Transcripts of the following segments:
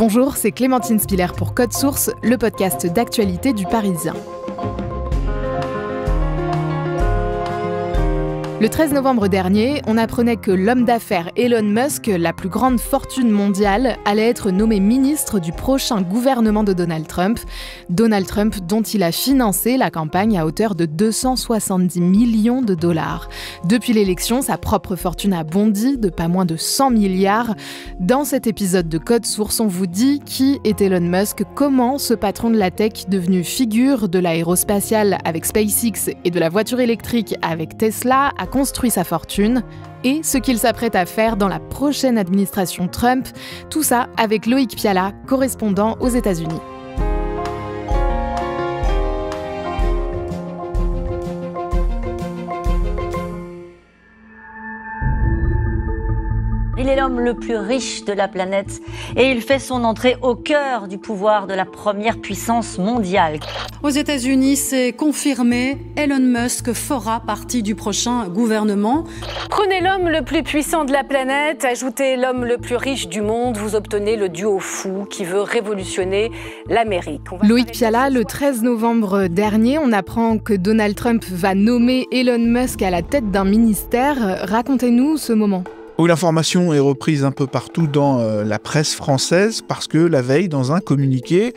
Bonjour, c'est Clémentine Spiller pour Code Source, le podcast d'actualité du Parisien. Le 13 novembre dernier, on apprenait que l'homme d'affaires Elon Musk, la plus grande fortune mondiale, allait être nommé ministre du prochain gouvernement de Donald Trump. Donald Trump dont il a financé la campagne à hauteur de 270 millions de dollars. Depuis l'élection, sa propre fortune a bondi de pas moins de 100 milliards. Dans cet épisode de Code Source, on vous dit qui est Elon Musk, comment ce patron de la tech devenu figure de l'aérospatiale avec SpaceX et de la voiture électrique avec Tesla a construit sa fortune et ce qu'il s'apprête à faire dans la prochaine administration Trump. Tout ça avec Loïc Piala, correspondant aux États-Unis. Il est l'homme le plus riche de la planète et il fait son entrée au cœur du pouvoir de la première puissance mondiale. Aux États-Unis, c'est confirmé, Elon Musk fera partie du prochain gouvernement. Prenez l'homme le plus puissant de la planète, ajoutez l'homme le plus riche du monde, vous obtenez le duo fou qui veut révolutionner l'Amérique. Loïc Piala, le 13 novembre dernier, on apprend que Donald Trump va nommer Elon Musk à la tête d'un ministère. Racontez-nous ce moment. Oui, l'information est reprise un peu partout dans la presse française parce que la veille, dans un communiqué,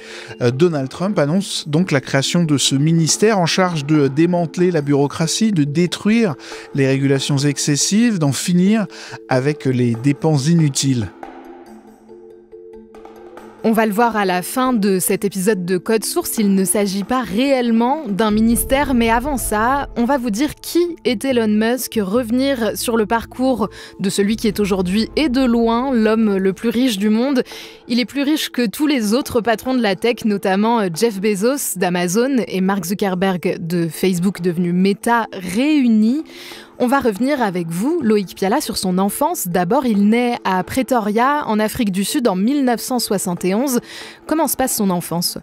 Donald Trump annonce donc la création de ce ministère en charge de démanteler la bureaucratie, de détruire les régulations excessives, d'en finir avec les dépenses inutiles. On va le voir à la fin de cet épisode de Code Source, il ne s'agit pas réellement d'un ministère, mais avant ça, on va vous dire qui est Elon Musk, revenir sur le parcours de celui qui est aujourd'hui et de loin l'homme le plus riche du monde. Il est plus riche que tous les autres patrons de la tech, notamment Jeff Bezos d'Amazon et Mark Zuckerberg de Facebook devenu Meta réunis. On va revenir avec vous, Loïc Piala, sur son enfance. D'abord, il naît à Pretoria, en Afrique du Sud, en 1971. Comment se passe son enfance ?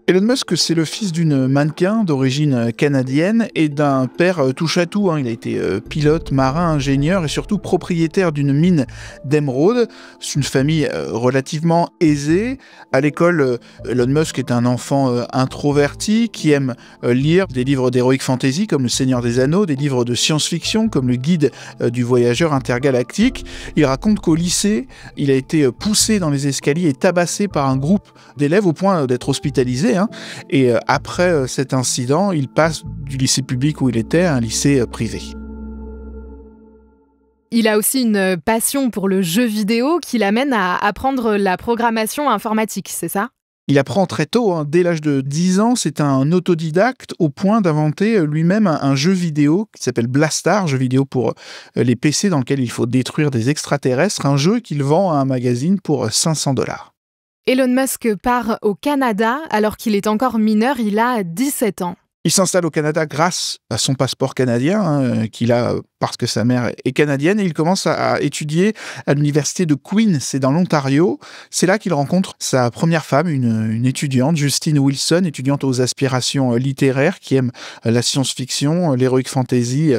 Elon Musk, c'est le fils d'une mannequin d'origine canadienne et d'un père touche-à-tout. Il a été pilote, marin, ingénieur et surtout propriétaire d'une mine d'émeraude. C'est une famille relativement aisée. À l'école, Elon Musk est un enfant introverti qui aime lire des livres d'heroic fantasy comme Le Seigneur des Anneaux, des livres de science-fiction comme Le Guide du voyageur intergalactique. Il raconte qu'au lycée, il a été poussé dans les escaliers et tabassé par un groupe d'élèves au point d'être hospitalisé. Et après cet incident, il passe du lycée public où il était à un lycée privé. Il a aussi une passion pour le jeu vidéo qui l'amène à apprendre la programmation informatique, c'est ça ? Il apprend très tôt, dès l'âge de 10 ans, c'est un autodidacte au point d'inventer lui-même un jeu vidéo qui s'appelle Blastar, jeu vidéo pour les PC dans lequel il faut détruire des extraterrestres, un jeu qu'il vend à un magazine pour $500. Elon Musk part au Canada alors qu'il est encore mineur, il a 17 ans. Il s'installe au Canada grâce à son passeport canadien, qu'il a parce que sa mère est canadienne, et il commence à étudier à l'université de Queen, c'est dans l'Ontario. C'est là qu'il rencontre sa première femme, une étudiante, Justine Wilson, étudiante aux aspirations littéraires, qui aime la science-fiction, l'heroic fantasy,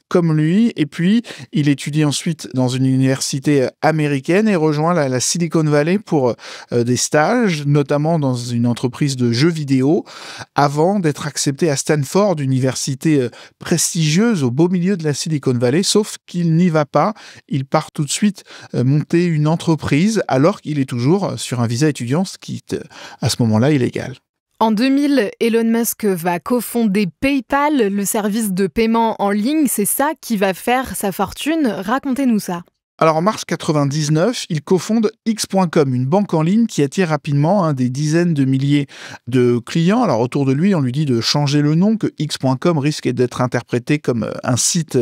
comme lui. Et puis, il étudie ensuite dans une université américaine et rejoint la Silicon Valley pour des stages, notamment dans une entreprise de jeux vidéo, avant d'être accepté à Stanford, université prestigieuse au beau milieu de la Silicon Valley, sauf qu'il n'y va pas. Il part tout de suite monter une entreprise alors qu'il est toujours sur un visa étudiant, ce qui est à ce moment-là illégal. En 2000, Elon Musk va cofonder PayPal, le service de paiement en ligne. C'est ça qui va faire sa fortune. Racontez-nous ça. Alors en mars 99, il cofonde X.com, une banque en ligne qui attire rapidement des dizaines de milliers de clients. Alors autour de lui, on lui dit de changer le nom, que X.com risque d'être interprété comme un site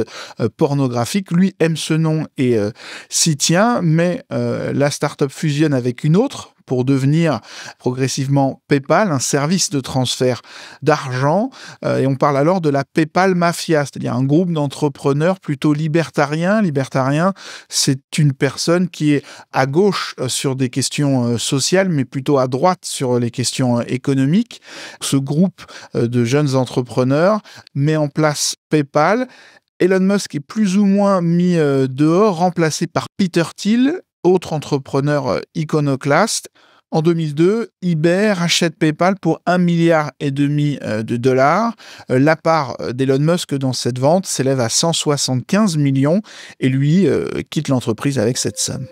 pornographique. Lui aime ce nom et s'y tient, mais la start-up fusionne avec une autre pour devenir progressivement PayPal, un service de transfert d'argent. Et on parle alors de la PayPal Mafia, c'est-à-dire un groupe d'entrepreneurs plutôt libertariens. Libertarien, c'est une personne qui est à gauche sur des questions sociales, mais plutôt à droite sur les questions économiques. Ce groupe de jeunes entrepreneurs met en place PayPal. Elon Musk est plus ou moins mis dehors, remplacé par Peter Thiel, autre entrepreneur iconoclaste. En 2002, eBay rachète PayPal pour $1,5 milliard de dollars. La part d'Elon Musk dans cette vente s'élève à 175 millions et lui quitte l'entreprise avec cette somme.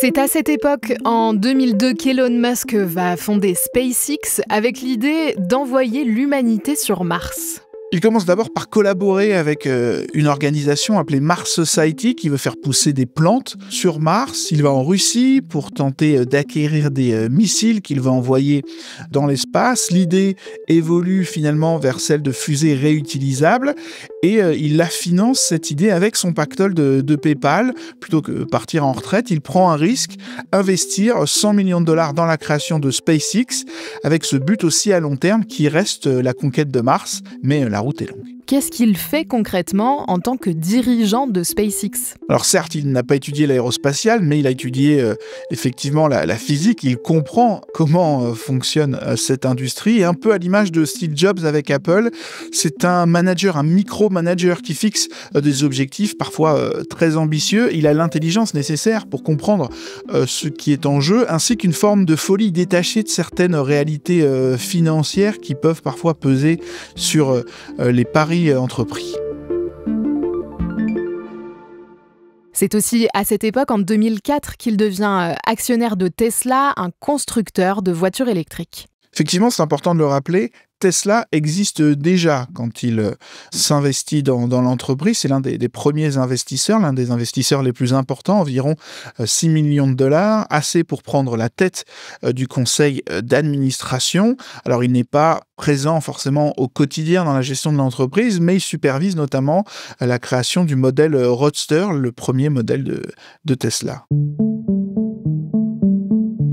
C'est à cette époque, en 2002, qu'Elon Musk va fonder SpaceX avec l'idée d'envoyer l'humanité sur Mars. Il commence d'abord par collaborer avec une organisation appelée Mars Society qui veut faire pousser des plantes sur Mars. Il va en Russie pour tenter d'acquérir des missiles qu'il va envoyer dans l'espace. L'idée évolue finalement vers celle de fusées réutilisables et il la finance, cette idée, avec son pactole de PayPal. Plutôt que partir en retraite, il prend un risque, investir $100 millions dans la création de SpaceX avec ce but aussi à long terme qui reste la conquête de Mars, mais la route est longue. Qu'est-ce qu'il fait concrètement en tant que dirigeant de SpaceX ? Alors certes, il n'a pas étudié l'aérospatiale, mais il a étudié effectivement la physique. Il comprend comment fonctionne cette industrie. Et un peu à l'image de Steve Jobs avec Apple, c'est un manager, un micro-manager qui fixe des objectifs parfois très ambitieux. Il a l'intelligence nécessaire pour comprendre ce qui est en jeu, ainsi qu'une forme de folie détachée de certaines réalités financières qui peuvent parfois peser sur les paris entrepris. C'est aussi à cette époque, en 2004, qu'il devient actionnaire de Tesla, un constructeur de voitures électriques. Effectivement, c'est important de le rappeler, Tesla existe déjà quand il s'investit dans l'entreprise. C'est l'un des premiers investisseurs, l'un des investisseurs les plus importants, environ $6 millions, assez pour prendre la tête du conseil d'administration. Alors, il n'est pas présent forcément au quotidien dans la gestion de l'entreprise, mais il supervise notamment la création du modèle Roadster, le premier modèle de Tesla.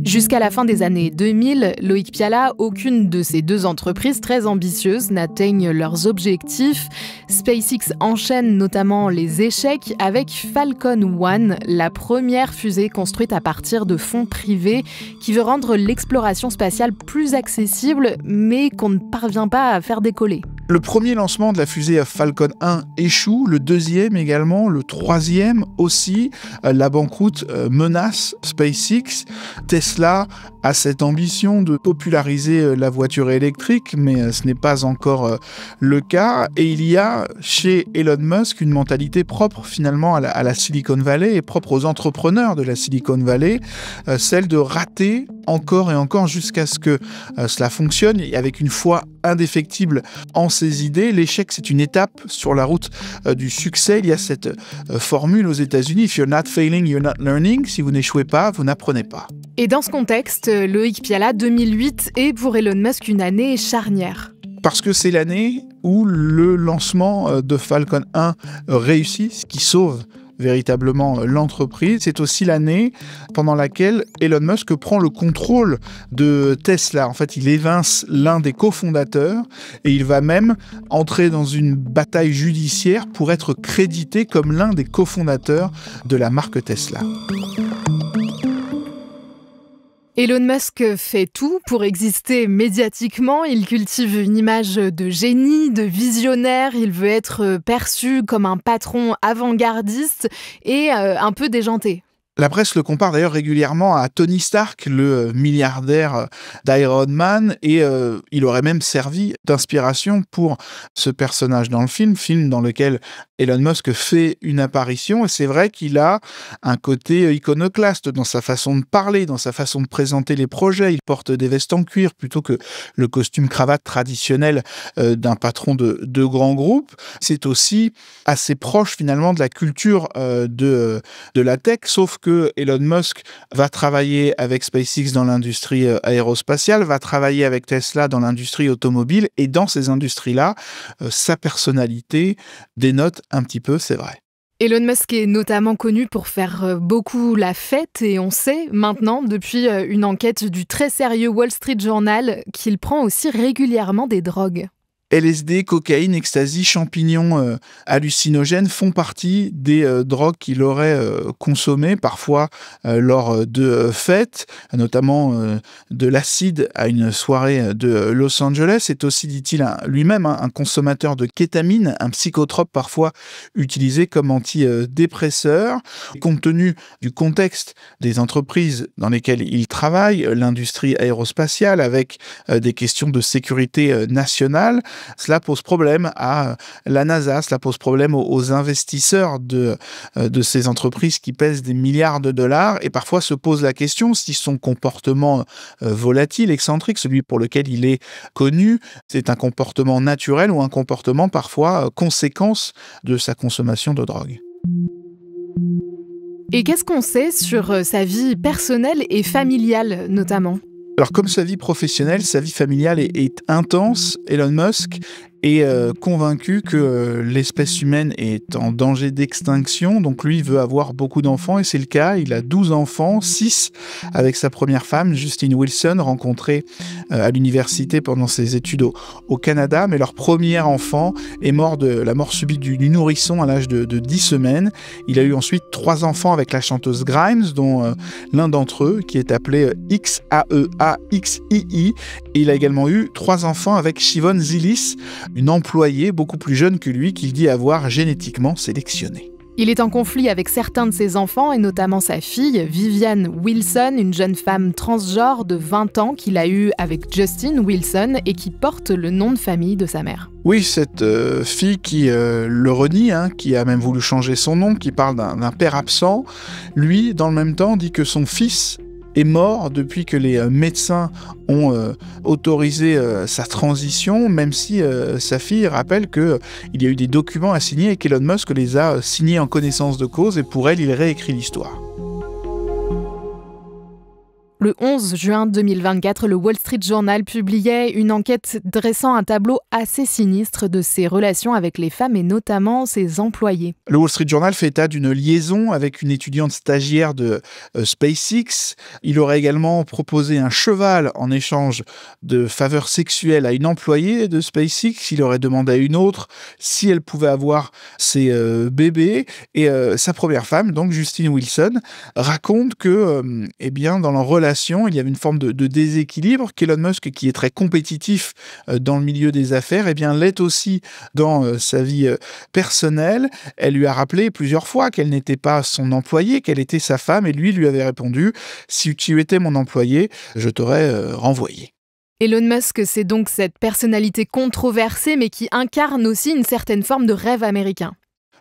Jusqu'à la fin des années 2000, Loïc Piala, aucune de ces deux entreprises très ambitieuses n'atteignent leurs objectifs. SpaceX enchaîne notamment les échecs avec Falcon 1, la première fusée construite à partir de fonds privés qui veut rendre l'exploration spatiale plus accessible, mais qu'on ne parvient pas à faire décoller. Le premier lancement de la fusée Falcon 1 échoue, le deuxième également, le troisième aussi. La banqueroute menace SpaceX. Tesla a cette ambition de populariser la voiture électrique, mais ce n'est pas encore le cas. Et il y a chez Elon Musk une mentalité propre finalement à la Silicon Valley et propre aux entrepreneurs de la Silicon Valley, celle de rater encore et encore jusqu'à ce que cela fonctionne, et avec une foi indéfectible en ses idées. L'échec, c'est une étape sur la route du succès. Il y a cette formule aux États-Unis, if you're not failing, you're not learning. Si vous n'échouez pas, vous n'apprenez pas. Et dans ce contexte, Loïc Piala, 2008 est pour Elon Musk une année charnière. Parce que c'est l'année où le lancement de Falcon 1 réussit, ce qui sauve véritablement l'entreprise. C'est aussi l'année pendant laquelle Elon Musk prend le contrôle de Tesla. En fait, il évince l'un des cofondateurs et il va même entrer dans une bataille judiciaire pour être crédité comme l'un des cofondateurs de la marque Tesla. Elon Musk fait tout pour exister médiatiquement. Il cultive une image de génie, de visionnaire. Il veut être perçu comme un patron avant-gardiste et un peu déjanté. La presse le compare d'ailleurs régulièrement à Tony Stark, le milliardaire d'Iron Man, et il aurait même servi d'inspiration pour ce personnage dans le film dans lequel Elon Musk fait une apparition. Et c'est vrai qu'il a un côté iconoclaste dans sa façon de parler, dans sa façon de présenter les projets. Il porte des vestes en cuir plutôt que le costume-cravate traditionnel d'un patron de grand groupe. C'est aussi assez proche finalement de la culture de la tech, sauf que Elon Musk va travailler avec SpaceX dans l'industrie aérospatiale, va travailler avec Tesla dans l'industrie automobile, et dans ces industries-là, sa personnalité dénote un petit peu, c'est vrai. Elon Musk est notamment connu pour faire beaucoup la fête, et on sait maintenant, depuis une enquête du très sérieux Wall Street Journal, qu'il prend aussi régulièrement des drogues. LSD, cocaïne, ecstasy, champignons hallucinogènes font partie des drogues qu'il aurait consommées, parfois lors de fêtes, notamment de l'acide à une soirée de Los Angeles. C'est aussi, dit-il, lui-même un consommateur de kétamine, un psychotrope parfois utilisé comme antidépresseur. Compte tenu du contexte des entreprises dans lesquelles il travaille, l'industrie aérospatiale avec des questions de sécurité nationale, cela pose problème à la NASA, cela pose problème aux investisseurs de ces entreprises qui pèsent des milliards de dollars, et parfois se pose la question si son comportement volatile, excentrique, celui pour lequel il est connu, c'est un comportement naturel ou un comportement parfois conséquence de sa consommation de drogue. Et qu'est-ce qu'on sait sur sa vie personnelle et familiale notamment ? Alors, comme sa vie professionnelle, sa vie familiale est intense. Elon Musk est convaincu que l'espèce humaine est en danger d'extinction. Donc lui, il veut avoir beaucoup d'enfants et c'est le cas. Il a 12 enfants, 6 avec sa première femme, Justine Wilson, rencontrée à l'université pendant ses études au Canada. Mais leur premier enfant est mort de la mort subite du nourrisson à l'âge de 10 semaines. Il a eu ensuite 3 enfants avec la chanteuse Grimes, dont l'un d'entre eux, qui est appelé Xaeaxii. Et il a également eu 3 enfants avec Shivon Zilis, une employée beaucoup plus jeune que lui qu'il dit avoir génétiquement sélectionnée. Il est en conflit avec certains de ses enfants, et notamment sa fille, Vivian Wilson, une jeune femme transgenre de 20 ans qu'il a eue avec Justin Wilson et qui porte le nom de famille de sa mère. Oui, cette fille qui le renie, qui a même voulu changer son nom, qui parle d'un père absent, lui, dans le même temps, dit que son fils est mort depuis que les médecins ont autorisé sa transition, même si sa fille rappelle qu'il y a eu des documents à signer et qu'Elon Musk les a signés en connaissance de cause, et pour elle, il réécrit l'histoire. Le 11 juin 2024, le Wall Street Journal publiait une enquête dressant un tableau assez sinistre de ses relations avec les femmes et notamment ses employés. Le Wall Street Journal fait état d'une liaison avec une étudiante stagiaire de SpaceX. Il aurait également proposé un cheval en échange de faveurs sexuelles à une employée de SpaceX. Il aurait demandé à une autre si elle pouvait avoir ses bébés. Et sa première femme, donc Justine Wilson, raconte que, dans leur relation, il y avait une forme de déséquilibre, qu'Elon Musk, qui est très compétitif dans le milieu des affaires, l'est aussi dans sa vie personnelle. Elle lui a rappelé plusieurs fois qu'elle n'était pas son employée, qu'elle était sa femme, et lui avait répondu « Si tu étais mon employé, je t'aurais renvoyé ». Elon Musk, c'est donc cette personnalité controversée, mais qui incarne aussi une certaine forme de rêve américain.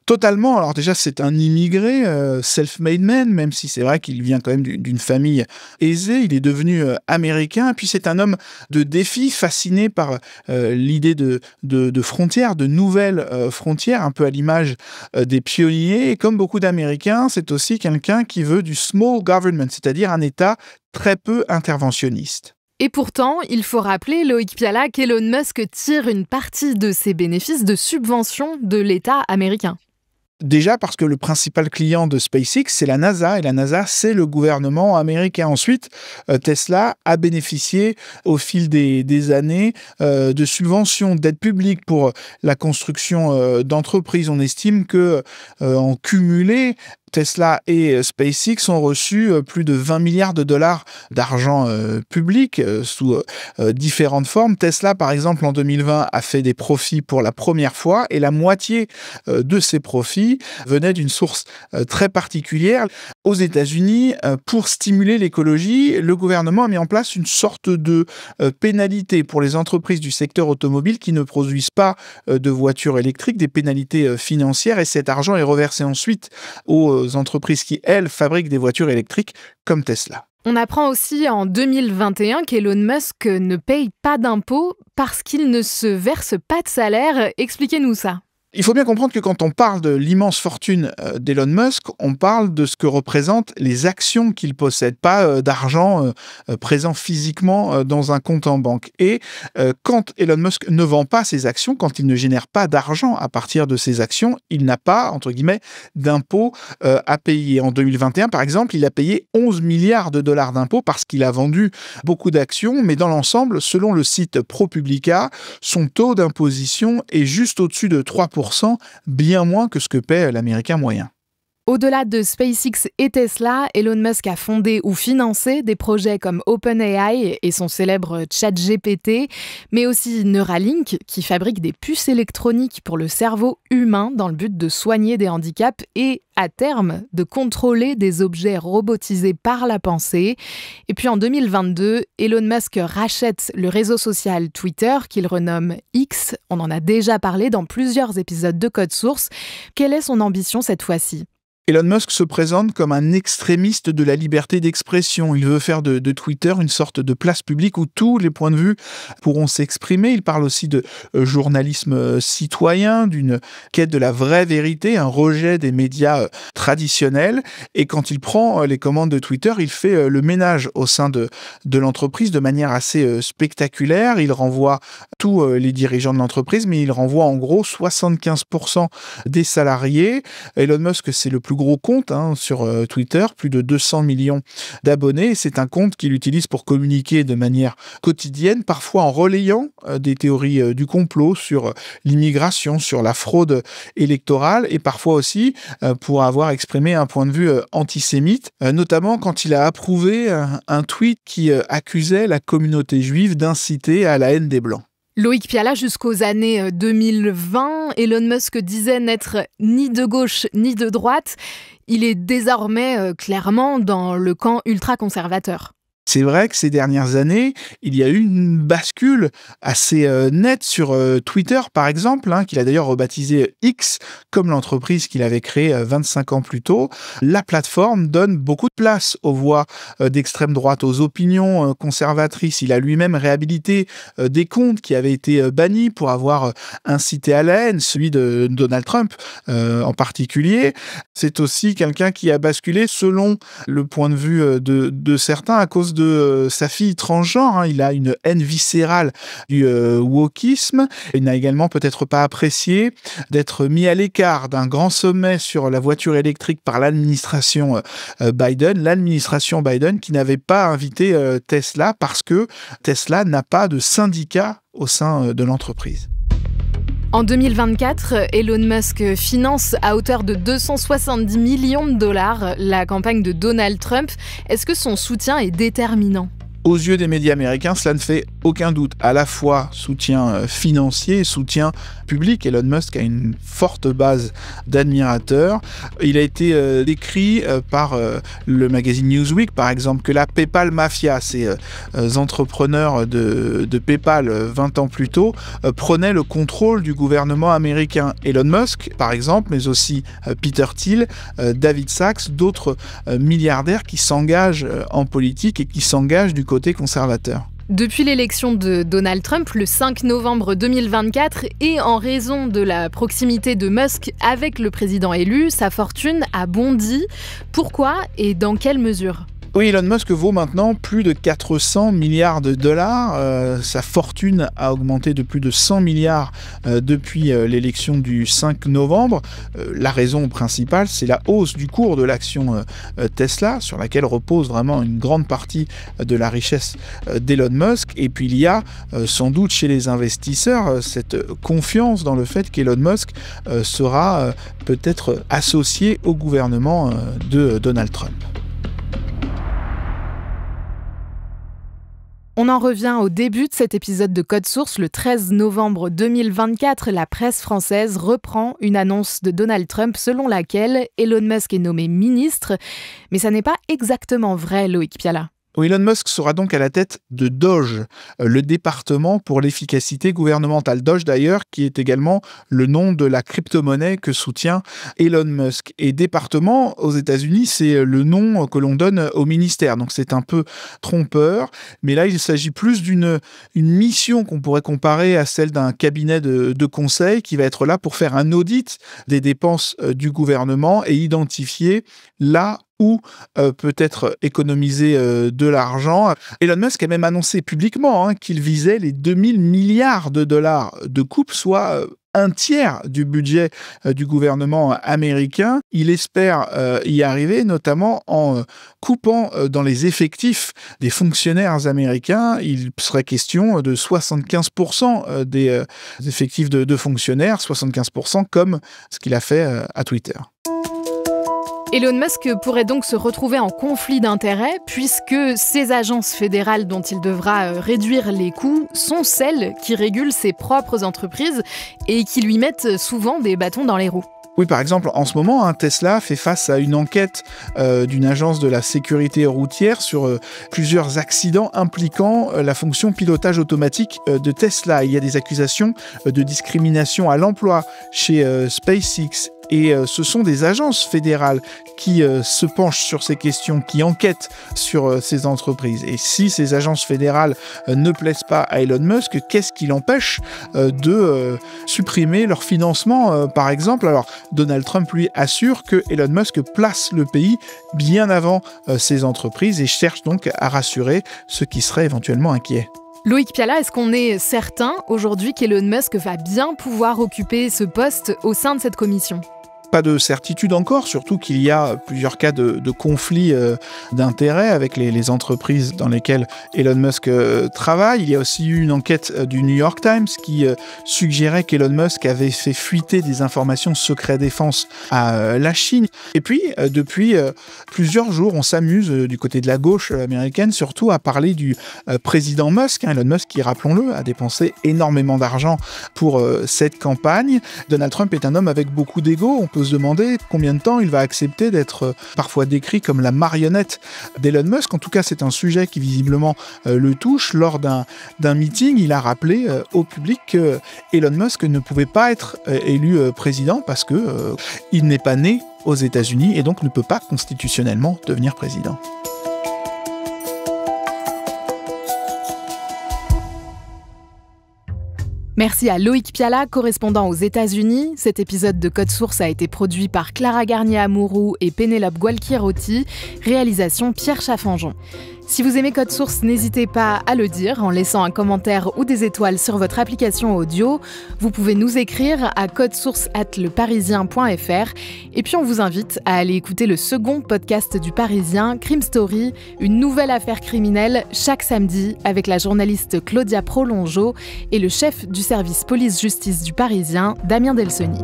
Totalement. Alors déjà, c'est un immigré, self-made man, même si c'est vrai qu'il vient quand même d'une famille aisée. Il est devenu américain. Puis c'est un homme de défi, fasciné par l'idée de frontières, de nouvelles frontières, un peu à l'image des pionniers. Et comme beaucoup d'Américains, c'est aussi quelqu'un qui veut du small government, c'est-à-dire un État très peu interventionniste. Et pourtant, il faut rappeler, Loïc Piala, qu'Elon Musk tire une partie de ses bénéfices de subventions de l'État américain. Déjà parce que le principal client de SpaceX, c'est la NASA, et la NASA, c'est le gouvernement américain. Ensuite, Tesla a bénéficié au fil des années de subventions, d'aides publiques pour la construction d'entreprises. On estime que en cumulé, Tesla et SpaceX ont reçu plus de 20 milliards de dollars d'argent public sous différentes formes. Tesla, par exemple, en 2020, a fait des profits pour la première fois, et la moitié de ces profits venait d'une source très particulière. Aux États-Unis, pour stimuler l'écologie, le gouvernement a mis en place une sorte de pénalité pour les entreprises du secteur automobile qui ne produisent pas de voitures électriques, des pénalités financières, et cet argent est reversé ensuite aux entreprises qui, elles, fabriquent des voitures électriques comme Tesla. On apprend aussi en 2021 qu'Elon Musk ne paye pas d'impôts parce qu'il ne se verse pas de salaire. Expliquez-nous ça. Il faut bien comprendre que quand on parle de l'immense fortune d'Elon Musk, on parle de ce que représentent les actions qu'il possède, pas d'argent présent physiquement dans un compte en banque. Et quand Elon Musk ne vend pas ses actions, quand il ne génère pas d'argent à partir de ses actions, il n'a pas, entre guillemets, d'impôts à payer. En 2021, par exemple, il a payé 11 milliards de dollars d'impôts parce qu'il a vendu beaucoup d'actions, mais dans l'ensemble, selon le site ProPublica, son taux d'imposition est juste au-dessus de 3%, bien moins que ce que paie l'Américain moyen. Au-delà de SpaceX et Tesla, Elon Musk a fondé ou financé des projets comme OpenAI et son célèbre ChatGPT, mais aussi Neuralink, qui fabrique des puces électroniques pour le cerveau humain dans le but de soigner des handicaps et, à terme, de contrôler des objets robotisés par la pensée. Et puis en 2022, Elon Musk rachète le réseau social Twitter, qu'il renomme X. On en a déjà parlé dans plusieurs épisodes de Code Source. Quelle est son ambition cette fois-ci ? Elon Musk se présente comme un extrémiste de la liberté d'expression. Il veut faire de Twitter une sorte de place publique où tous les points de vue pourront s'exprimer. Il parle aussi de journalisme citoyen, d'une quête de la vraie vérité, un rejet des médias traditionnels. Et quand il prend les commandes de Twitter, il fait le ménage au sein de l'entreprise de manière assez spectaculaire. Il renvoie tous les dirigeants de l'entreprise, mais il renvoie en gros 75% des salariés. Elon Musk, c'est le plus gros compte sur Twitter, plus de 200 millions d'abonnés. C'est un compte qu'il utilise pour communiquer de manière quotidienne, parfois en relayant des théories du complot sur l'immigration, sur la fraude électorale, et parfois aussi pour avoir exprimé un point de vue antisémite, notamment quand il a approuvé un tweet qui accusait la communauté juive d'inciter à la haine des Blancs. Loïc Piala, jusqu'aux années 2020, Elon Musk disait n'être ni de gauche ni de droite. Il est désormais clairement dans le camp ultra-conservateur. C'est vrai que ces dernières années, il y a eu une bascule assez nette sur Twitter, par exemple, qu'il a d'ailleurs rebaptisé X, comme l'entreprise qu'il avait créée 25 ans plus tôt. La plateforme donne beaucoup de place aux voix d'extrême droite, aux opinions conservatrices. Il a lui-même réhabilité des comptes qui avaient été bannis pour avoir incité à la haine, celui de Donald Trump en particulier. C'est aussi quelqu'un qui a basculé selon le point de vue de certains à cause de sa fille transgenre. Il a une haine viscérale du wokisme. Il n'a également peut-être pas apprécié d'être mis à l'écart d'un grand sommet sur la voiture électrique par l'administration Biden qui n'avait pas invité Tesla parce que Tesla n'a pas de syndicat au sein de l'entreprise. En 2024, Elon Musk finance à hauteur de 270 millions de dollars la campagne de Donald Trump. Est-ce que son soutien est déterminant ? Aux yeux des médias américains, cela ne fait aucun doute. À la fois soutien financier et soutien public. Elon Musk a une forte base d'admirateurs. Il a été décrit par le magazine Newsweek, par exemple, que la PayPal Mafia, ces entrepreneurs de PayPal 20 ans plus tôt, prenaient le contrôle du gouvernement américain. Elon Musk, par exemple, mais aussi Peter Thiel, David Sacks, d'autres milliardaires qui s'engagent en politique et qui s'engagent du côté conservateur. Depuis l'élection de Donald Trump, le 5 novembre 2024, et en raison de la proximité de Musk avec le président élu, sa fortune a bondi. Pourquoi et dans quelle mesure ? Oui, Elon Musk vaut maintenant plus de 400 milliards de dollars. Sa fortune a augmenté de plus de 100 milliards depuis l'élection du 5 novembre. La raison principale, c'est la hausse du cours de l'action Tesla, sur laquelle repose vraiment une grande partie de la richesse d'Elon Musk. Et puis il y a sans doute chez les investisseurs cette confiance dans le fait qu'Elon Musk sera peut-être associé au gouvernement de Donald Trump. On en revient au début de cet épisode de Code Source. Le 13 novembre 2024, la presse française reprend une annonce de Donald Trump selon laquelle Elon Musk est nommé ministre. Mais ça n'est pas exactement vrai, Loïc Piala. Elon Musk sera donc à la tête de DOGE, le département pour l'efficacité gouvernementale. DOGE d'ailleurs, qui est également le nom de la crypto-monnaie que soutient Elon Musk. Et département, aux États-Unis, c'est le nom que l'on donne au ministère. Donc c'est un peu trompeur. Mais là, il s'agit plus d'une mission qu'on pourrait comparer à celle d'un cabinet de conseil qui va être là pour faire un audit des dépenses du gouvernement et identifier là où peut être économisé de l'argent. Elon Musk a même annoncé publiquement qu'il visait les 2000 milliards de dollars de coupe, soit un tiers du budget du gouvernement américain. Il espère y arriver, notamment en coupant dans les effectifs des fonctionnaires américains. Il serait question de 75% des effectifs de fonctionnaires, 75% comme ce qu'il a fait à Twitter. Elon Musk pourrait donc se retrouver en conflit d'intérêts puisque ces agences fédérales dont il devra réduire les coûts sont celles qui régulent ses propres entreprises et qui lui mettent souvent des bâtons dans les roues. Oui, par exemple, en ce moment, Tesla fait face à une enquête d'une agence de la sécurité routière sur plusieurs accidents impliquant la fonction pilotage automatique de Tesla. Il y a des accusations de discrimination à l'emploi chez SpaceX. Et ce sont des agences fédérales qui se penchent sur ces questions, qui enquêtent sur ces entreprises. Et si ces agences fédérales ne plaisent pas à Elon Musk, qu'est-ce qui l'empêche de supprimer leur financement, par exemple ? Alors, Donald Trump, lui, assure que Elon Musk place le pays bien avant ces entreprises et cherche donc à rassurer ceux qui seraient éventuellement inquiets. Loïc Piala, est-ce qu'on est certain aujourd'hui qu'Elon Musk va bien pouvoir occuper ce poste au sein de cette commission ? Pas de certitude encore, surtout qu'il y a plusieurs cas de conflits d'intérêts avec les entreprises dans lesquelles Elon Musk travaille. Il y a aussi eu une enquête du New York Times qui suggérait qu'Elon Musk avait fait fuiter des informations secret défense à la Chine. Et puis, depuis plusieurs jours, on s'amuse du côté de la gauche américaine, surtout à parler du président Musk. Elon Musk, qui, rappelons-le, a dépensé énormément d'argent pour cette campagne. Donald Trump est un homme avec beaucoup d'ego. On peut se demander combien de temps il va accepter d'être parfois décrit comme la marionnette d'Elon Musk. En tout cas, c'est un sujet qui visiblement le touche. Lors d'un meeting, il a rappelé au public que Elon Musk ne pouvait pas être élu président parce que il n'est pas né aux États-Unis et donc ne peut pas constitutionnellement devenir président. Merci à Loïc Piala, correspondant aux États-Unis. Cet épisode de Code Source a été produit par Clara Garnier-Amouroux et Pénélope Gualquirotti. Réalisation Pierre Chaffanjon. Si vous aimez Code Source, n'hésitez pas à le dire en laissant un commentaire ou des étoiles sur votre application audio. Vous pouvez nous écrire à codesource@leparisien.fr. Et puis on vous invite à aller écouter le second podcast du Parisien, Crime Story, une nouvelle affaire criminelle chaque samedi avec la journaliste Claudia Prolongeau et le chef du service police-justice du Parisien, Damien Delsoni.